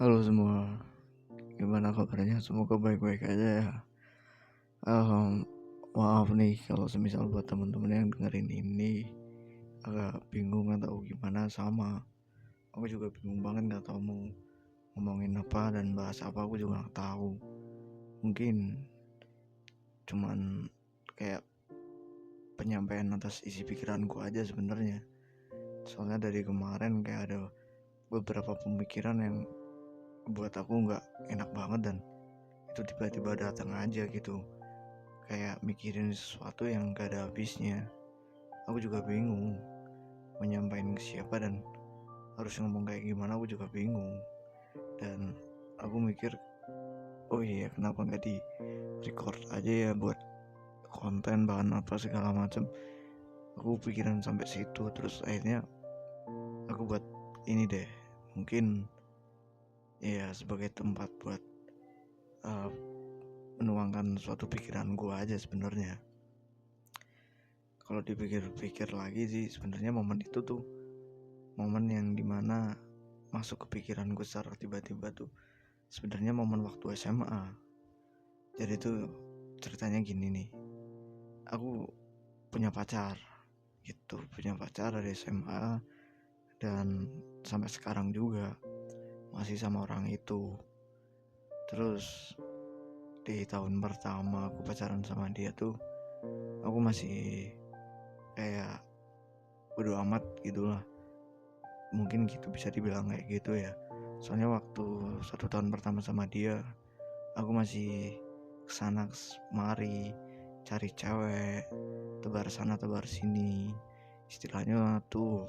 Halo semua, gimana kabarnya? Semoga baik-baik aja ya. Ehm, Maaf nih kalau semisal buat teman-teman yang dengerin ini agak bingung atau gimana. Sama aku juga bingung banget, nggak tahu mau ngomongin apa dan bahas apa. Aku juga nggak tahu. Mungkin cuman kayak penyampaian atas isi pikiranku aja sebenarnya. Soalnya dari kemarin kayak ada beberapa pemikiran yang buat aku nggak enak banget, dan itu tiba-tiba datang aja gitu, kayak mikirin sesuatu yang gak ada habisnya. Aku juga bingung menyampaikan ke siapa dan harus ngomong kayak gimana. Aku juga bingung, dan aku mikir, oh iya, kenapa nggak di record aja ya buat konten bahan apa segala macam. Aku pikiran sampai situ, terus akhirnya aku buat ini deh. Mungkin ya sebagai tempat buat uh, menuangkan suatu pikiran gua aja sebenarnya. Kalau dipikir-pikir lagi sih, sebenarnya momen itu tuh momen yang dimana masuk ke pikiran gue secara tiba-tiba tuh sebenarnya momen waktu SMA. Jadi tuh ceritanya gini nih, aku punya pacar gitu, punya pacar dari SMA, dan sampai sekarang juga masih sama orang itu. Terus di tahun pertama aku pacaran sama dia tuh aku masih kayak bodo amat gitulah, mungkin gitu bisa dibilang kayak gitu ya. Soalnya waktu 1 tahun pertama sama dia aku masih kesana kemari cari cewek, tebar sana tebar sini, istilahnya tuh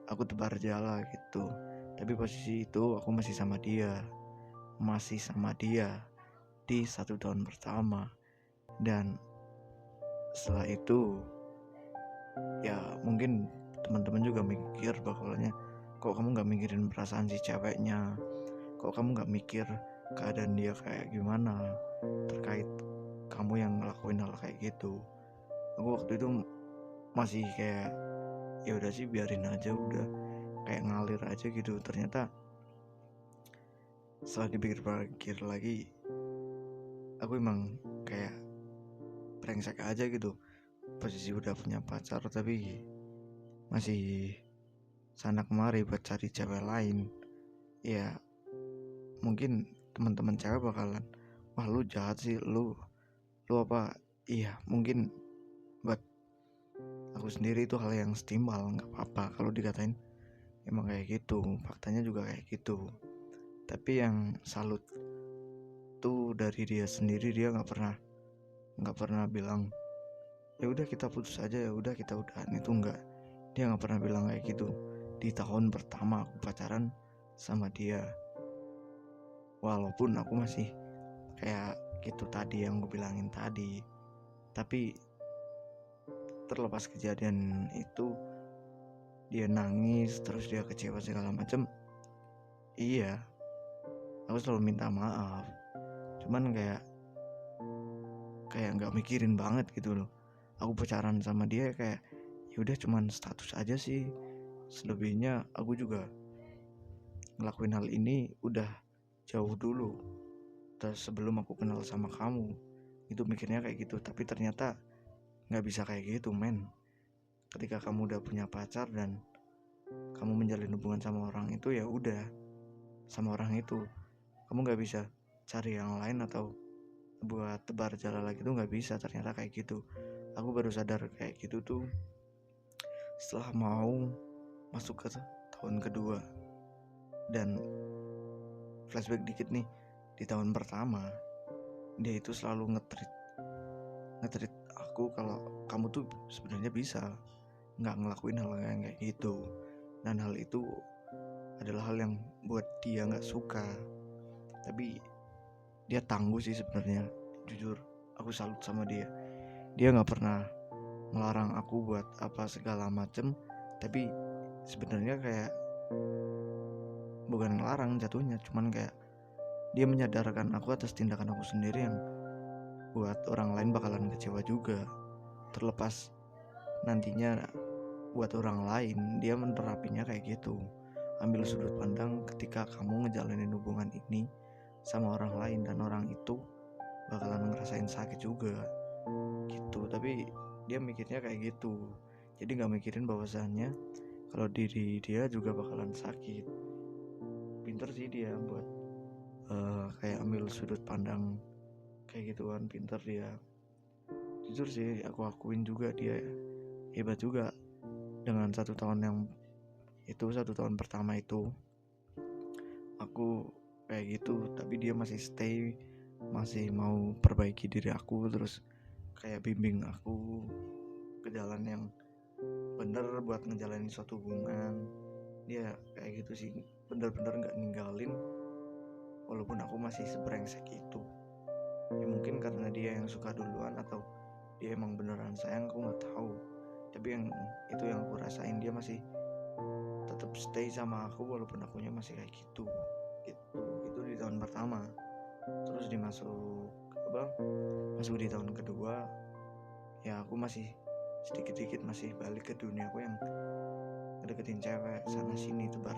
aku tebar jala gitu. Tapi posisi itu aku masih sama dia di 1 tahun pertama. Dan setelah itu ya mungkin teman-teman juga mikir bakalannya, kok kamu gak mikirin perasaan si ceweknya, kok kamu gak mikir keadaan dia kayak gimana terkait kamu yang ngelakuin hal kayak gitu. Aku waktu itu masih kayak ya udah sih, biarin aja, udah kayak ngalir aja gitu. Ternyata setelah dipikir-pikir lagi, aku emang kayak brengsek aja gitu. Posisi udah punya pacar tapi masih sana kemari buat cari cewek lain. Ya mungkin teman-teman cewek bakalan, wah lu jahat sih, lu apa. Iya mungkin buat aku sendiri itu hal yang setimpal, nggak apa-apa kalau dikatain emang kayak gitu, faktanya juga kayak gitu. Tapi yang salut tuh dari dia sendiri, dia nggak pernah bilang ya udah kita putus aja, ya udah kita udahan. Itu enggak, dia nggak pernah bilang kayak gitu. Di tahun pertama aku pacaran sama dia, walaupun aku masih kayak gitu tadi yang gue bilangin tadi, tapi terlepas kejadian itu, dia nangis terus dia kecewa segala macem, iya aku selalu minta maaf. Cuman kayak nggak mikirin banget gitu loh. Aku pacaran sama dia kayak ya udah cuman status aja sih. Selebihnya aku juga ngelakuin hal ini udah jauh dulu, terus sebelum aku kenal sama kamu. Itu mikirnya kayak gitu, tapi ternyata nggak bisa kayak gitu men. Ketika kamu udah punya pacar dan kamu menjalin hubungan sama orang itu, ya udah sama orang itu, kamu nggak bisa cari yang lain atau buat tebar jalan lagi tuh nggak bisa. Ternyata kayak gitu. Aku baru sadar kayak gitu tuh setelah mau masuk ke tahun kedua. Dan flashback dikit nih, di tahun pertama dia itu selalu ngetrit aku kalau kamu tuh sebenarnya bisa nggak ngelakuin hal yang kayak gitu. Dan hal itu adalah hal yang buat dia nggak suka, tapi dia tangguh sih sebenarnya. Jujur aku salut sama dia. Dia nggak pernah melarang aku buat apa segala macem, tapi sebenarnya kayak bukan ngelarang jatuhnya, cuman kayak dia menyadarkan aku atas tindakan aku sendiri yang buat orang lain bakalan kecewa juga. Terlepas nantinya buat orang lain dia menerapinya kayak gitu ambil sudut pandang ketika kamu ngejalanin hubungan ini sama orang lain dan orang itu bakalan ngerasain sakit juga gitu. Tapi dia mikirnya kayak gitu, jadi nggak mikirin bahwasannya kalau diri dia juga bakalan sakit. Pinter sih dia buat kayak ambil sudut pandang kayak gituan, pinter dia. Jujur sih aku akuin juga dia hebat juga. Dengan 1 tahun yang itu, 1 tahun pertama itu aku kayak gitu, tapi dia masih stay, masih mau perbaiki diri aku, terus kayak bimbing aku ke jalan yang bener buat ngejalanin suatu hubungan. Dia kayak gitu sih, bener-bener gak ninggalin walaupun aku masih sebrengsek itu. Ya mungkin karena dia yang suka duluan atau dia emang beneran sayang, aku gak tahu. Tapi yang itu yang aku rasain, dia masih tetap stay sama aku walaupun akunya masih kayak gitu. Itu di tahun pertama. Terus masuk di tahun kedua, ya aku masih sedikit-sedikit masih balik ke dunia aku yang ngedeketin cewek sana sini, tebar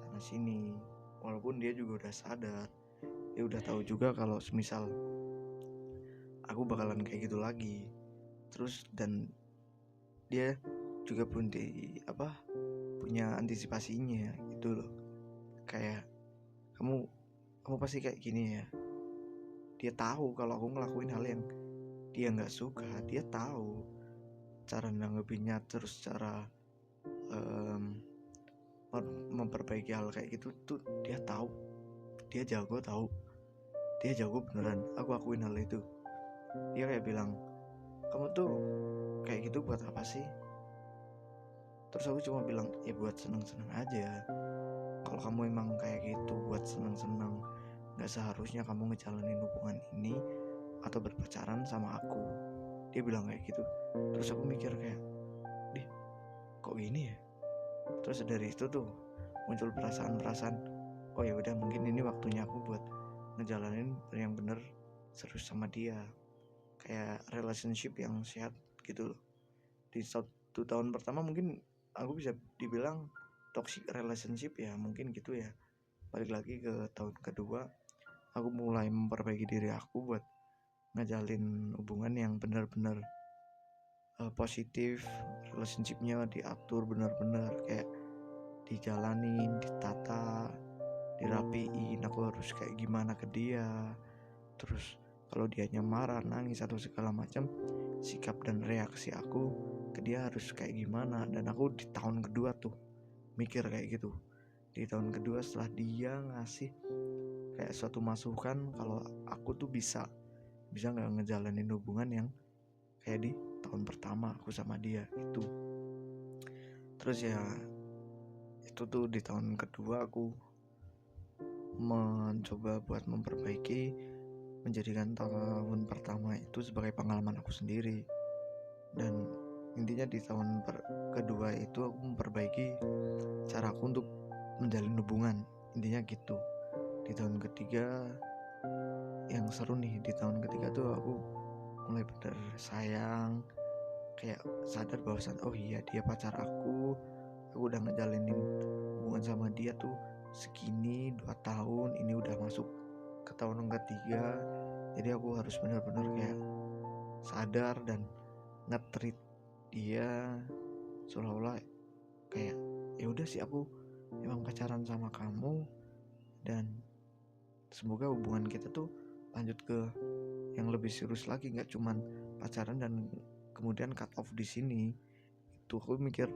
sana sini. Walaupun dia juga udah sadar, dia udah tahu juga kalau semisal aku bakalan kayak gitu lagi. Terus dan dia juga punya antisipasinya gitu loh. Kayak kamu pasti kayak gini ya. Dia tahu kalau aku ngelakuin hal yang dia nggak suka, dia tahu cara nanggepinnya, terus cara memperbaiki hal kayak gitu tuh dia tahu. Dia jago beneran, aku akuin hal itu. Dia kayak bilang, kamu tuh kayak gitu buat apa sih? Terus aku cuma bilang, ya buat seneng-seneng aja. Kalau kamu emang kayak gitu buat seneng-seneng, gak seharusnya kamu ngejalanin hubungan ini atau berpacaran sama aku. Dia bilang kayak gitu. Terus aku mikir kayak, kok gini ya? Terus dari itu tuh muncul perasaan-perasaan, oh ya udah, mungkin ini waktunya aku buat ngejalanin yang bener serius sama dia, kayak relationship yang sehat gitu loh. Di 1 tahun pertama mungkin aku bisa dibilang toxic relationship ya, mungkin gitu ya. Balik lagi ke tahun kedua, aku mulai memperbaiki diri aku buat ngejalin hubungan yang benar-benar positif. Relationshipnya diatur benar-benar, kayak dijalanin, ditata, dirapiin, aku harus kayak gimana ke dia. Terus kalau dianya marah, nangis atau segala macam, sikap dan reaksi aku ke dia harus kayak gimana. Dan aku di tahun kedua tuh mikir kayak gitu. Di tahun kedua setelah dia ngasih kayak suatu masukan kalau aku tuh bisa nggak ngejalanin hubungan yang kayak di tahun pertama aku sama dia itu. Terus ya itu tuh di tahun kedua aku mencoba buat memperbaiki, menjadikan tahun pertama itu sebagai pengalaman aku sendiri. Dan intinya di tahun kedua itu aku memperbaiki cara aku untuk menjalin hubungan, intinya gitu. Di tahun ketiga yang seru nih, di tahun ketiga tuh aku mulai bener sayang, kayak sadar bahwasan oh iya dia pacar aku udah ngejalanin hubungan sama dia tuh segini 2 tahun, ini udah masuk ke tahun ketiga. Jadi aku harus benar-benar kayak sadar dan nge-treat dia seolah-olah kayak ya udah sih, aku emang pacaran sama kamu dan semoga hubungan kita tuh lanjut ke yang lebih serius lagi, nggak cuman pacaran dan kemudian cut off di sini. Itu aku mikir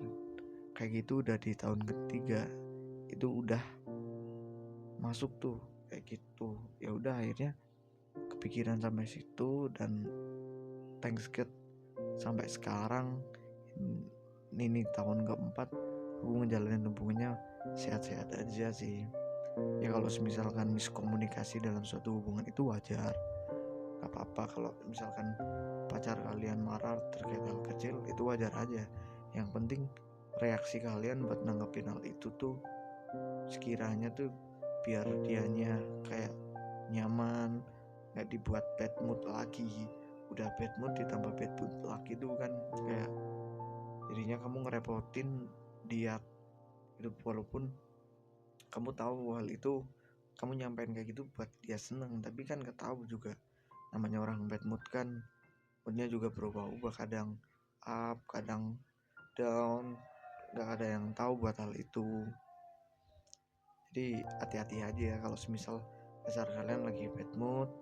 kayak gitu udah di tahun ketiga itu udah masuk tuh kayak gitu. Ya udah akhirnya kepikiran sampai situ, dan thanks God sampai sekarang ini tahun keempat aku ngejalanin hubungannya sehat-sehat aja sih. Ya kalau misalkan miskomunikasi dalam suatu hubungan itu wajar, gak apa-apa. Kalau misalkan pacar kalian marah terkait hal kecil itu wajar aja. Yang penting reaksi kalian buat nanggepin hal itu tuh sekiranya tuh biar dianya kayak nyaman, gak dibuat bad mood lagi. Udah bad mood ditambah bad mood lagi tuh kan kayak jadinya kamu ngerepotin dia. Itu walaupun kamu tahu hal itu, kamu nyampein kayak gitu buat dia seneng, tapi kan gak tahu juga, namanya orang bad mood kan moodnya juga berubah-ubah, kadang up kadang down, gak ada yang tahu buat hal itu. Jadi hati-hati aja ya kalau semisal pacar kalian lagi bad mood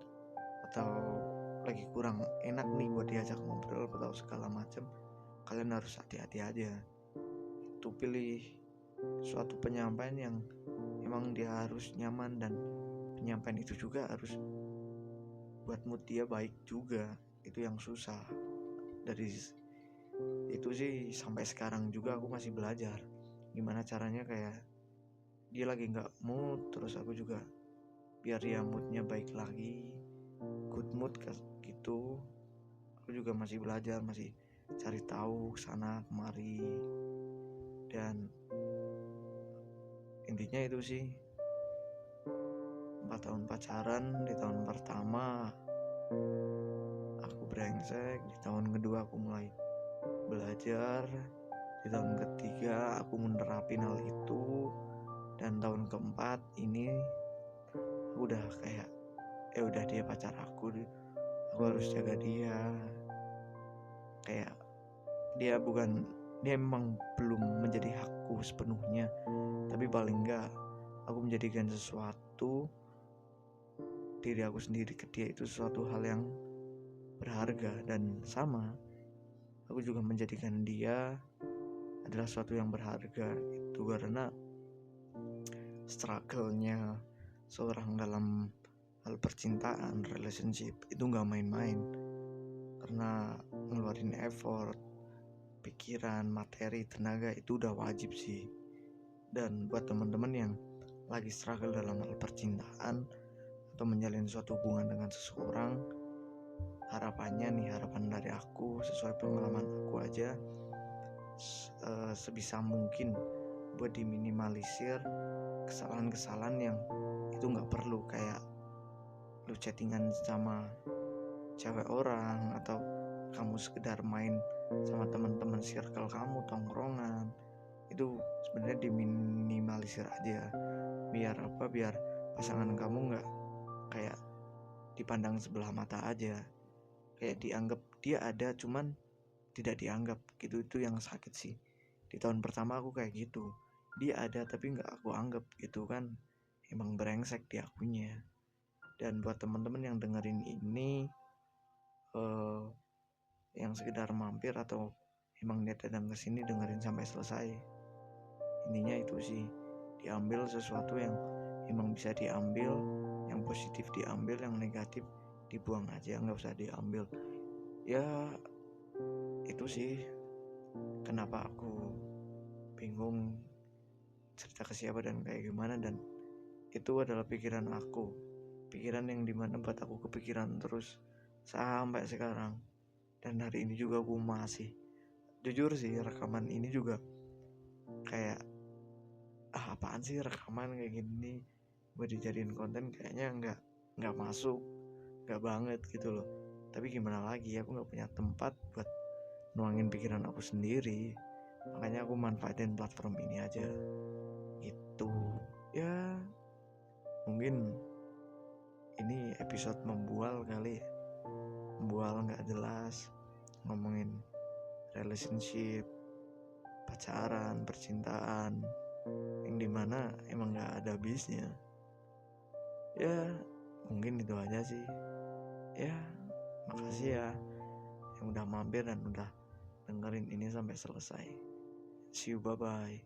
atau lagi kurang enak nih buat diajak ngobrol atau segala macam, kalian harus hati-hati aja. Itu pilih suatu penyampaian yang emang dia harus nyaman, dan penyampaian itu juga harus buat mood dia baik juga. Itu yang susah. Dari itu sih sampai sekarang juga aku masih belajar gimana caranya kayak dia lagi nggak mood, terus aku juga biar dia moodnya baik lagi, good mood gitu. Aku juga masih belajar, masih cari tahu sana kemari, dan intinya itu sih. 4 tahun pacaran, di tahun pertama aku brengsek, di tahun kedua aku mulai belajar, di tahun ketiga aku menerapin hal itu, dan tahun keempat ini aku udah kayak udah dia pacar aku harus jaga dia. Kayak dia memang belum menjadi hakku sepenuhnya, tapi paling enggak aku menjadikan sesuatu diri aku sendiri ke dia itu sesuatu hal yang berharga. Dan sama, aku juga menjadikan dia adalah sesuatu yang berharga. Itu karena struggle-nya seorang dalam hal percintaan, relationship itu gak main-main, karena ngeluarin effort, pikiran, materi, tenaga itu udah wajib sih. Dan buat teman-teman yang lagi struggle dalam hal percintaan atau menjalin suatu hubungan dengan seseorang, harapan dari aku sesuai pengalaman aku aja, sebisa mungkin buat diminimalisir kesalahan-kesalahan yang itu gak perlu, kayak lu chattingan sama cewek orang, atau kamu sekedar main sama teman-teman circle kamu, tongkrongan, itu sebenarnya diminimalisir aja. Biar pasangan kamu nggak kayak dipandang sebelah mata aja, kayak dianggap dia ada cuman tidak dianggap gitu. Itu yang sakit sih. Di tahun pertama aku kayak gitu, dia ada tapi nggak aku anggap gitu kan, emang brengsek diakunya. Dan buat teman-teman yang dengerin ini, yang sekedar mampir atau emang niat datang ke sini, dengerin sampai selesai. Intinya itu sih, diambil sesuatu yang emang bisa diambil, yang positif diambil, yang negatif dibuang aja, nggak usah diambil. Ya itu sih kenapa aku bingung cerita ke siapa dan kayak gimana. Dan itu adalah pikiran aku, pikiran yang dimana buat aku kepikiran terus sampai sekarang. Dan hari ini juga aku masih, jujur sih, rekaman ini juga kayak apaan sih rekaman kayak gini buat dijadiin konten, kayaknya nggak masuk, nggak banget gitu loh. Tapi gimana lagi, aku nggak punya tempat buat nuangin pikiran aku sendiri, makanya aku manfaatin platform ini aja gitu ya. Mungkin ini episode membual kali, membual nggak jelas, ngomongin relationship, pacaran, percintaan, yang dimana emang gak ada habisnya. Ya mungkin itu aja sih ya. Makasih ya yang udah mampir dan udah dengerin ini sampai selesai. See you, bye bye.